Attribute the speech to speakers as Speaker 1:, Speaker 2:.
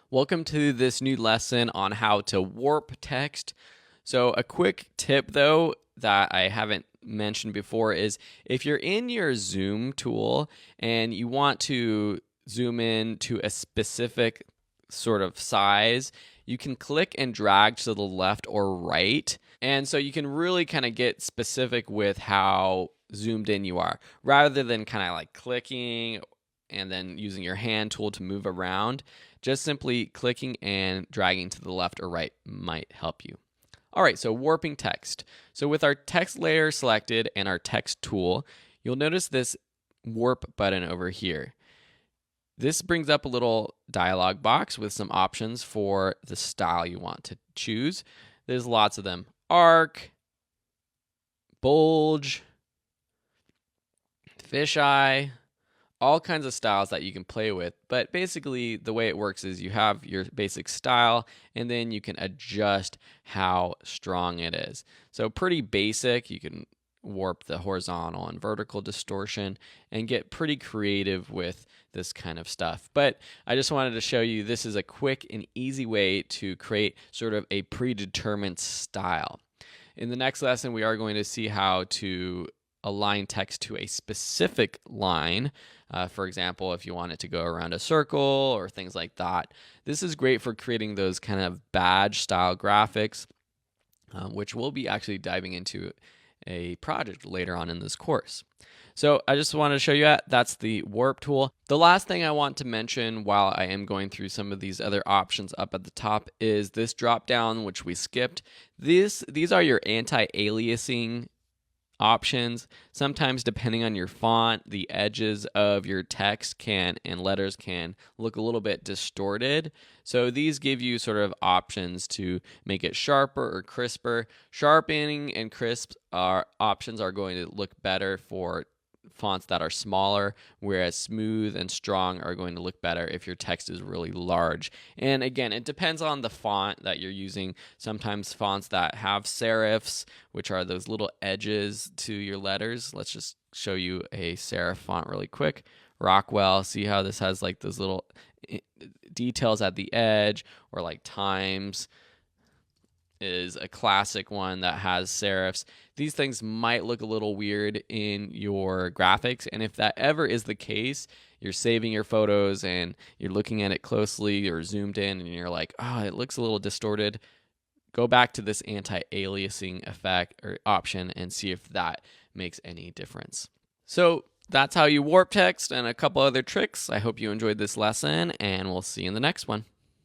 Speaker 1: Welcome to this new lesson on how to warp text. So a quick tip though that I haven't mentioned before is if you're in your zoom tool and you want to zoom in to a specific sort of size, you can click and drag to the left or right. And so you can really kind of get specific with how zoomed in you are rather than kind of like clicking and then using your hand tool to move around. Just simply clicking and dragging to the left or right might help you. All right, so warping text. So with our text layer selected and our text tool, you'll notice this warp button over here. This brings up a little dialog box with some options for the style you want to choose. There's lots of them. Arc, bulge, fisheye, all kinds of styles that you can play with. But basically the way it works is you have your basic style and then you can adjust how strong it is. So pretty basic. You can warp the horizontal and vertical distortion and get pretty creative with this kind of stuff. But I just wanted to show you this is a quick and easy way to create sort of a predetermined style. In the next lesson, we are going to see how to align text to a specific line. For example, if you want it to go around a circle or things like that. This is great for creating those kind of badge style graphics, which we'll be actually diving into a project later on in this course. So I just wanted to show you that's the warp tool. The last thing I want to mention while I am going through some of these other options up at the top is this drop down, which we skipped. These are your anti-aliasing options. Sometimes depending on your font, the edges of your text and letters can look a little bit distorted. So these give you sort of options to make it sharper or crisper. Sharpening and crisp options are going to look better for fonts that are smaller, whereas smooth and strong are going to look better if your text is really large. And again, it depends on the font that you're using. Sometimes fonts that have serifs, which are those little edges to your letters. Let's just show you a serif font really quick. Rockwell, see how this has like those little details at the edge, or like Times is a classic one that has serifs. These things might look a little weird in your graphics, and if that ever is the case, you're saving your photos and you're looking at it closely or zoomed in and you're like, oh, it looks a little distorted, go back to this anti-aliasing effect or option and see if that makes any difference. So that's how you warp text and a couple other tricks. I hope you enjoyed this lesson, and we'll see you in the next one.